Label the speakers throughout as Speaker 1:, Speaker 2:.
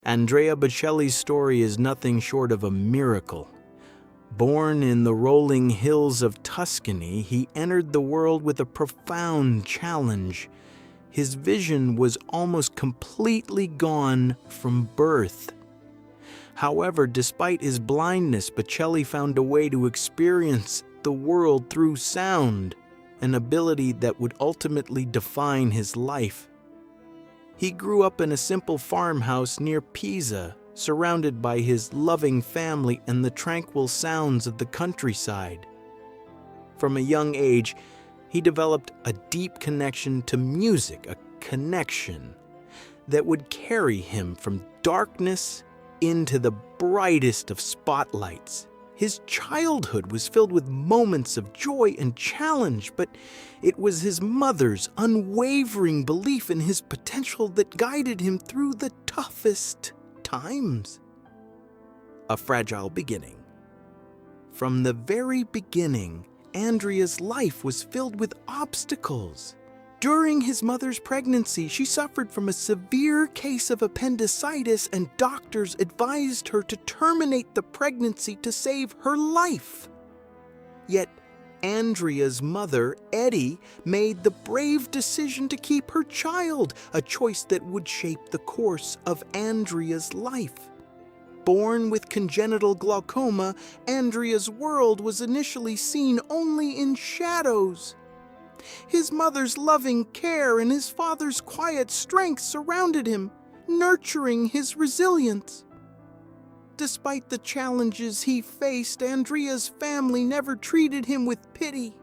Speaker 1: Andrea Bocelli's story is nothing short of a miracle. Born in the rolling hills of Tuscany, he entered the world with a profound challenge. His vision was almost completely gone from birth. However, despite his blindness, Bocelli found a way to experience the world through sound, an ability that would ultimately define his life. He grew up in a simple farmhouse near Pisa, surrounded by his loving family and the tranquil sounds of the countryside. From a young age, he developed a deep connection to music, a connection that would carry him from darkness into the brightest of spotlights. His childhood was filled with moments of joy and challenge, but it was his mother's unwavering belief in his potential that guided him through the toughest times. A fragile beginning. From the very beginning, Andrea's life was filled with obstacles. During his mother's pregnancy, she suffered from a severe case of appendicitis, and doctors advised her to terminate the pregnancy to save her life. Yet, Andrea's mother, Eddie, made the brave decision to keep her child, a choice that would shape the course of Andrea's life. Born with congenital glaucoma, Andrea's world was initially seen only in shadows. His mother's loving care and his father's quiet strength surrounded him, nurturing his resilience. Despite the challenges he faced, Andrea's family never treated him with pity.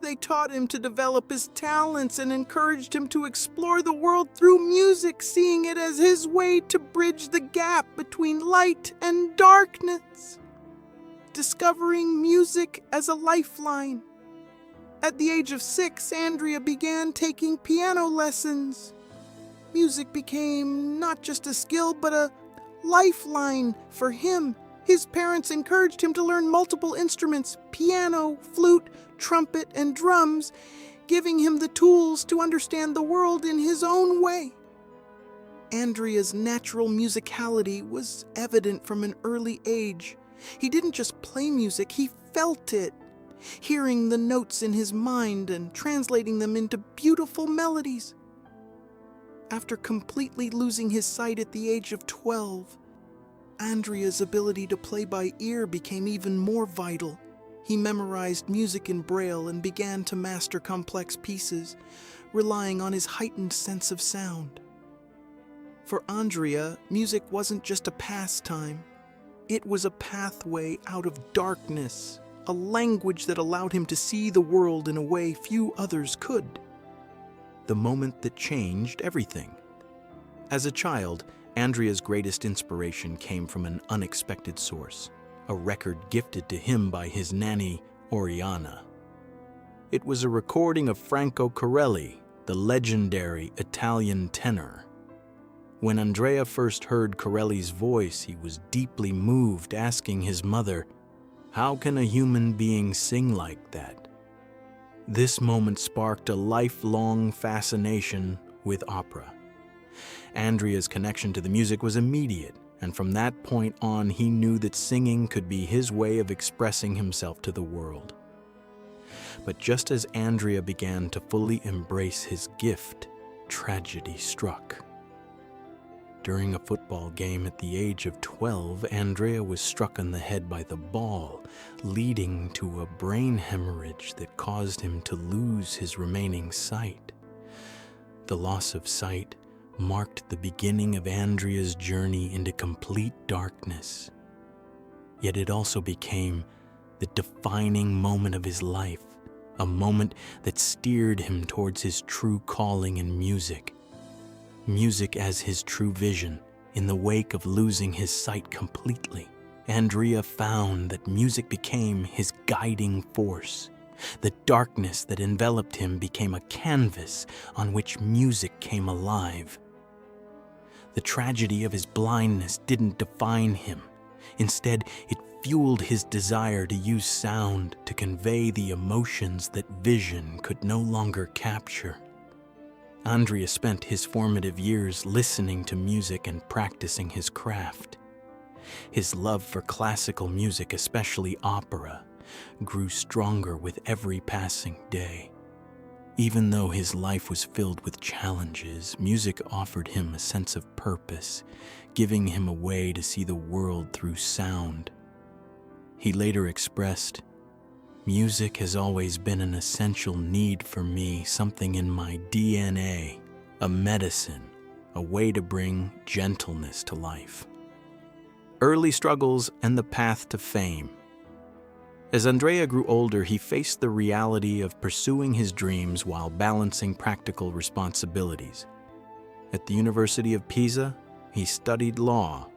Speaker 1: They taught him to develop his talents and encouraged him to explore the world through music, seeing it as his way to bridge the gap between light and darkness. Discovering music as a lifeline. At the age of 6, Andrea began taking piano lessons. Music became not just a skill, but a lifeline for him. His parents encouraged him to learn multiple instruments: piano, flute, trumpet, and drums, giving him the tools to understand the world in his own way. Andrea's natural musicality was evident from an early age. He didn't just play music, he felt it, hearing the notes in his mind and translating them into beautiful melodies. After completely losing his sight at the age of 12, Andrea's ability to play by ear became even more vital. He memorized music in Braille and began to master complex pieces, relying on his heightened sense of sound. For Andrea, music wasn't just a pastime. It was a pathway out of darkness, a language that allowed him to see the world in a way few others could. The moment that changed everything. As a child, Andrea's greatest inspiration came from an unexpected source, a record gifted to him by his nanny, Oriana. It was a recording of Franco Corelli, the legendary Italian tenor. When Andrea first heard Corelli's voice, he was deeply moved, asking his mother, "How can a human being sing like that?" This moment sparked a lifelong fascination with opera. Andrea's connection to the music was immediate, and from that point on, he knew that singing could be his way of expressing himself to the world. But just as Andrea began to fully embrace his gift, tragedy struck. During a football game at the age of 12, Andrea was struck on the head by the ball, leading to a brain hemorrhage that caused him to lose his remaining sight. The loss of sight marked the beginning of Andrea's journey into complete darkness. Yet it also became the defining moment of his life, a moment that steered him towards his true calling in music. Music as his true vision. In the wake of losing his sight completely, Andrea found that music became his guiding force. The darkness that enveloped him became a canvas on which music came alive. The tragedy of his blindness didn't define him. Instead, it fueled his desire to use sound to convey the emotions that vision could no longer capture. Andrea spent his formative years listening to music and practicing his craft. His love for classical music, especially opera, grew stronger with every passing day. Even though his life was filled with challenges, music offered him a sense of purpose, giving him a way to see the world through sound. He later expressed, "Music has always been an essential need for me, something in my DNA, a medicine, a way to bring gentleness to life." Early struggles and the path to fame. As Andrea grew older, he faced the reality of pursuing his dreams while balancing practical responsibilities. At the University of Pisa, he studied law,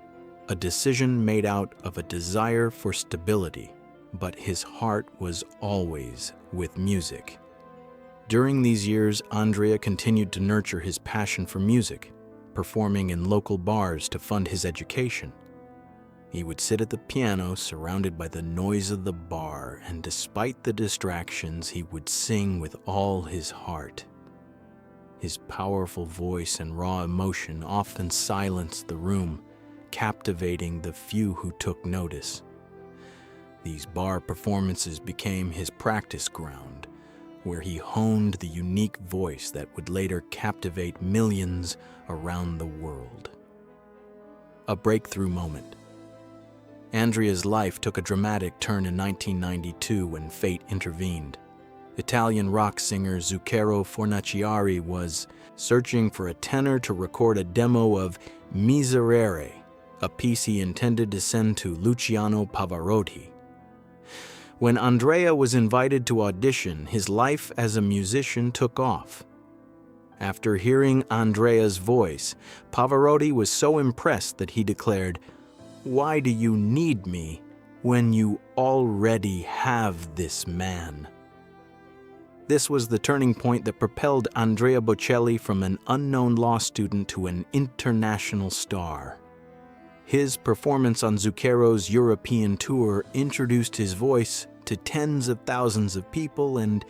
Speaker 1: a decision made out of a desire for stability, but his heart was always with music. During these years, Andrea continued to nurture his passion for music, performing in local bars to fund his education. He would sit at the piano surrounded by the noise of the bar, and despite the distractions, he would sing with all his heart. His powerful voice and raw emotion often silenced the room, captivating the few who took notice. These bar performances became his practice ground, where he honed the unique voice that would later captivate millions around the world. A breakthrough moment. Andrea's life took a dramatic turn in 1992 when fate intervened. Italian rock singer Zucchero Fornaciari was searching for a tenor to record a demo of Miserere, a piece he intended to send to Luciano Pavarotti. When Andrea was invited to audition, his life as a musician took off. After hearing Andrea's voice, Pavarotti was so impressed that he declared, "Why do you need me when you already have this man?" This was the turning point that propelled Andrea Bocelli from an unknown law student to an international star. His performance on Zucchero's European tour introduced his voice to tens of thousands of people, and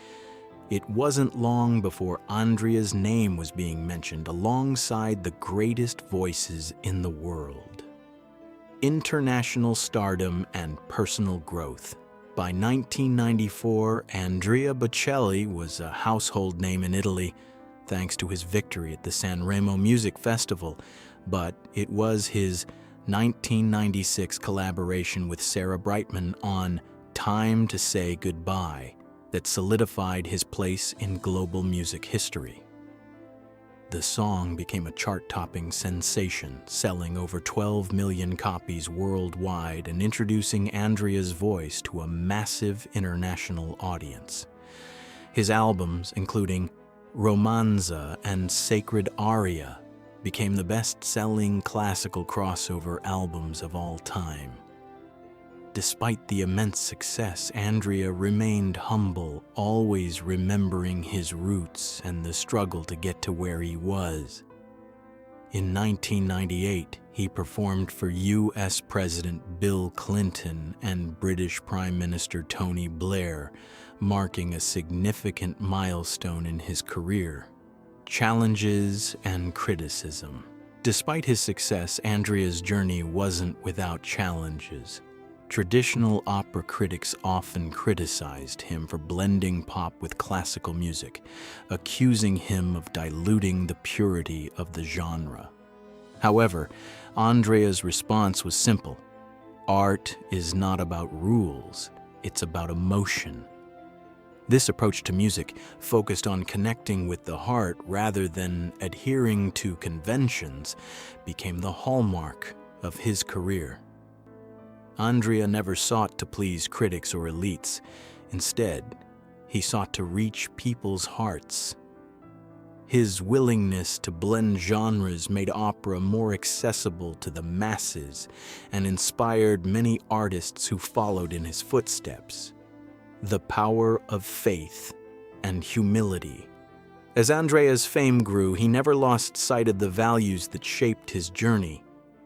Speaker 1: it wasn't long before Andrea's name was being mentioned alongside the greatest voices in the world. International stardom and personal growth. By 1994, Andrea Bocelli was a household name in Italy thanks to his victory at the Sanremo Music Festival, but it was his 1996 collaboration with Sarah Brightman on "Time to Say Goodbye" that solidified his place in global music history. The song became a chart-topping sensation, selling over 12 million copies worldwide and introducing Andrea's voice to a massive international audience. His albums, including Romanza and Sacred Aria, became the best-selling classical crossover albums of all time. Despite the immense success, Andrea remained humble, always remembering his roots and the struggle to get to where he was. In 1998, he performed for U.S. President Bill Clinton and British Prime Minister Tony Blair, marking a significant milestone in his career. Challenges and criticism. Despite his success, Andrea's journey wasn't without challenges. Traditional opera critics often criticized him for blending pop with classical music, accusing him of diluting the purity of the genre. However, Andrea's response was simple. Art is not about rules, it's about emotion. This approach to music focused on connecting with the heart rather than adhering to conventions became the hallmark of his career. Andrea never sought to please critics or elites. Instead, he sought to reach people's hearts. His willingness to blend genres made opera more accessible to the masses and inspired many artists who followed in his footsteps. The power of faith and humility. As Andrea's fame grew, he never lost sight of the values that shaped his journey.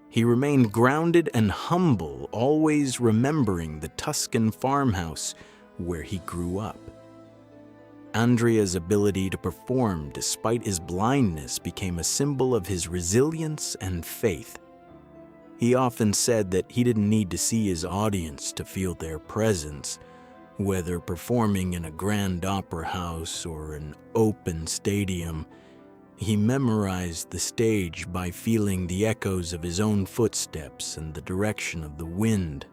Speaker 1: He remained grounded and humble, always remembering the Tuscan farmhouse where he grew up. Andrea's ability to perform despite his blindness became a symbol of his resilience and faith. He often said that he didn't need to see his audience to feel their presence, whether performing in a grand opera house or an open stadium. He memorized the stage by feeling the echoes of his own footsteps and the direction of the wind.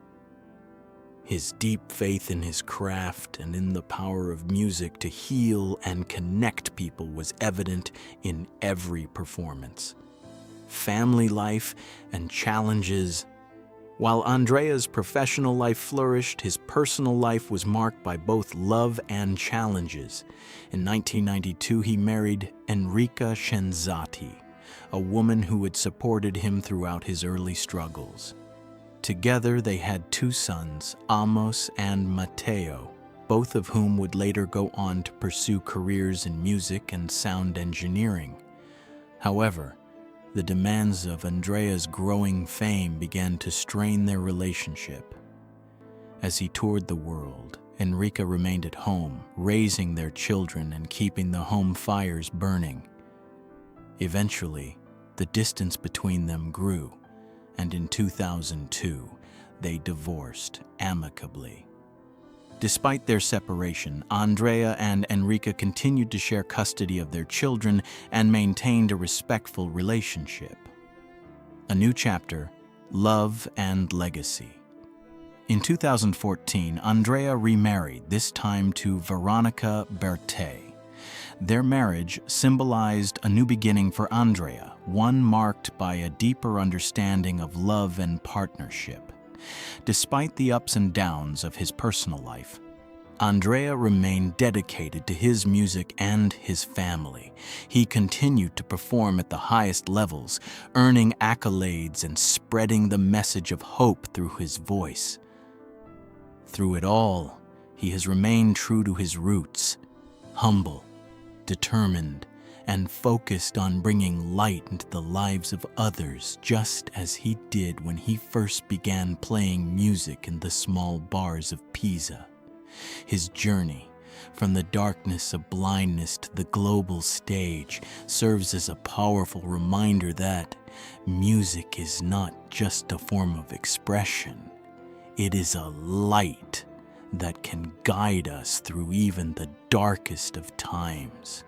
Speaker 1: His deep faith in his craft and in the power of music to heal and connect people was evident in every performance. Family life and challenges. While Andrea's professional life flourished, his personal life was marked by both love and challenges. In 1992, he married Enrica cenzatti, a woman who had supported him throughout his early struggles. Together, they had 2 sons, Amos and Matteo, both of whom would later go on to pursue careers in music and sound engineering. However, the demands of Andrea's growing fame began to strain their relationship. As he toured the world, Enrica remained at home, raising their children and keeping the home fires burning. Eventually, the distance between them grew, and in 2002, they divorced amicably. Despite their separation, Andrea and Enrica continued to share custody of their children and maintained a respectful relationship. A new chapter, love and legacy. In 2014, Andrea remarried, this time to Veronica Berti. Their marriage symbolized a new beginning for Andrea, one marked by a deeper understanding of love and partnership. Despite the ups and downs of his personal life, Andrea remained dedicated to his music and his family. He continued to perform at the highest levels, earning accolades and spreading the message of hope through his voice. Through it all, he has remained true to his roots, humble, determined, and focused on bringing light into the lives of others, just as he did when he first began playing music in the small bars of Pisa. His journey from the darkness of blindness to the global stage serves as a powerful reminder that music is not just a form of expression. It is a light that can guide us through even the darkest of times.